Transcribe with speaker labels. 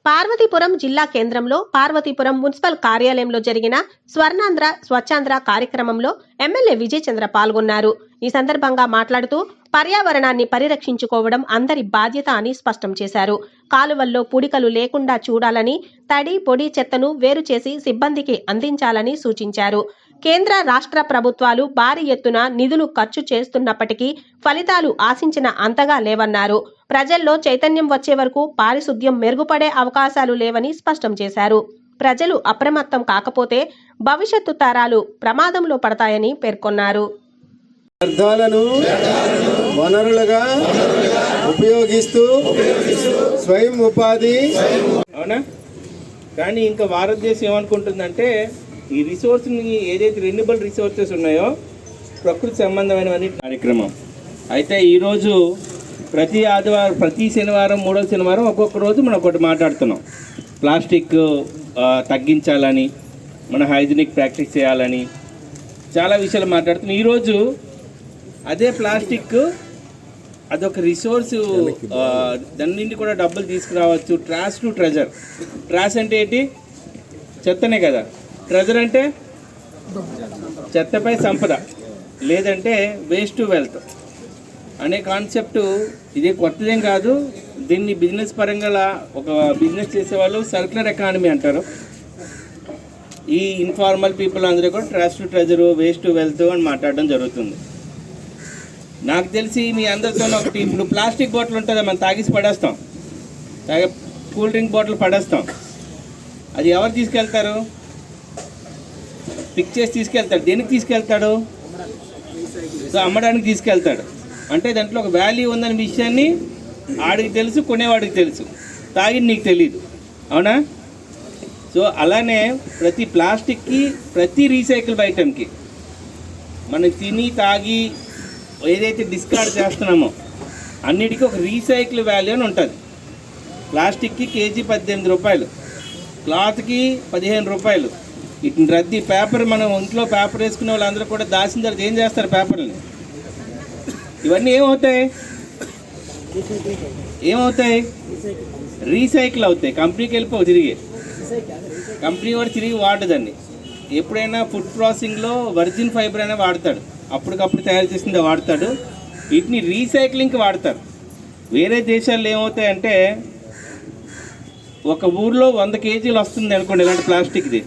Speaker 1: పార్వతీపురం జిల్లా కేంద్రంలో పార్వతీపురం మున్సిపల్ కార్యాలయంలో జరిగిన స్వర్ణాంధ్ర స్వచ్ఛాంధ్ర కార్యక్రమంలో ఎమ్మెల్యే విజయ్ చంద్ర పాల్గొన్నారు. ఈ సందర్భంగా మాట్లాడుతూ పర్యావరణాన్ని పరిరక్షించుకోవడం అందరి బాధ్యత అని స్పష్టం చేశారు. కాలువల్లో పూడికలు లేకుండా చూడాలని, తడి పొడి చెత్తను వేరు చేసి సిబ్బందికి అందించాలని సూచించారు. కేంద్ర రాష్ట్ర ప్రభుత్వాలు భారీ ఎత్తున నిధులు ఖర్చు చేస్తున్నప్పటికీ ఫలితాలు ఆశించిన అంతగా లేవన్నారు. ప్రజల్లో చైతన్యం వచ్చే వరకు పారిశుద్ధ్యం మెరుగుపడే అవకాశాలు లేవని స్పష్టం చేశారు. ప్రజలు అప్రమత్తం కాకపోతే భవిష్యత్తు తరాలు ప్రమాదంలో పడతాయని పేర్కొన్నారు.
Speaker 2: వ్యర్థాలను వనరులుగా ఉపయోగిస్తూ స్వయం ఉపాధి
Speaker 3: అవునా. కానీ ఇంకా భారతదేశం ఏమనుకుంటుందంటే ఈ రిసోర్స్ని ఏదైతే రెన్యూబుల్ రిసోర్సెస్ ఉన్నాయో ప్రకృతి సంబంధమైనవన్నీ కార్యక్రమం అయితే ఈరోజు ప్రతి ఆదివారం ప్రతి శనివారం మూడవ శనివారం ఒక్కొక్క రోజు మనం ఒకటి మాట్లాడుతున్నాం. ప్లాస్టిక్ తగ్గించాలని, మన హైజీనిక్ ప్రాక్టీస్ చేయాలని చాలా విషయాలు మాట్లాడుతున్నాం. ఈరోజు అదే ప్లాస్టిక్ అదొక రిసోర్సు, దాని నుండి కూడా డబ్బులు తీసుకురావచ్చు. Trash to treasure. ట్రాష్ అంటే ఏంటి? చెత్తనే కదా. ట్రెజర్ అంటే చెత్తపై సంపద, లేదంటే వేస్ట్ టు వెల్త్ అనే కాన్సెప్టు ఇది కొత్తదేం కాదు. దీన్ని బిజినెస్ పరంగా ఒక బిజినెస్ చేసేవాళ్ళు సర్క్యులర్ ఎకానమీ అంటారు. ఈ ఇన్ఫార్మల్ పీపుల్ అందరూ కూడా trash to treasure, waste to wealth అని మాట్లాడడం జరుగుతుంది. నాకు తెలిసి మీ అందరితో ఒకటి, ఇప్పుడు ప్లాస్టిక్ బాటిల్ ఉంటుందా, మనం తాగేసి పడేస్తాం, కూల్ డ్రింక్ బాటిల్ పడేస్తాం. అది ఎవరు తీసుకెళ్తారు? పిక్ చేసి తీసుకెళ్తాడు. దేనికి తీసుకెళ్తాడు? సో అమ్మడానికి తీసుకెళ్తాడు. అంటే దాంట్లో ఒక వాల్యూ ఉందనే విషయాన్ని ఆడికి తెలుసు, కొనేవాడికి తెలుసు, తాగింది నీకు తెలియదు. అవునా? సో అలానే ప్రతి ప్లాస్టిక్కి, ప్రతి రీసైకిల్ ఐటెంకి మనం తిని తాగి ఏదైతే డిస్కార్డ్ చేస్తున్నామో అన్నిటికీ ఒక రీసైకిల్ వాల్యూ అని ఉంటుంది. ప్లాస్టిక్కి కేజీ 18 రూపాయలు, క్లాత్కి 15 రూపాయలు. ఇటు రద్దీ పేపర్, మనం ఇంట్లో పేపర్ వేసుకునే వాళ్ళందరూ కూడా దాచిన తర్వాత ఏం చేస్తారు? పేపర్ని. ఇవన్నీ ఏమవుతాయి? రీసైకిల్ అవుతాయి. కంపెనీకి వెళ్ళిపోవు తిరిగి. కంపెనీ వాడు తిరిగి వాడదాన్ని. ఎప్పుడైనా ఫుడ్ ప్రాసెసింగ్లో వర్జిన్ ఫైబర్ అయినా వాడతాడు, అప్పటికప్పుడు తయారు చేసిందే వాడతాడు. వీటిని రీసైక్లింగ్కి వాడతారు. వేరే దేశాల్లో ఏమవుతాయంటే ఒక ఊర్లో 100 కేజీలు వస్తుంది అనుకోండి ఇలాంటి ప్లాస్టిక్ది,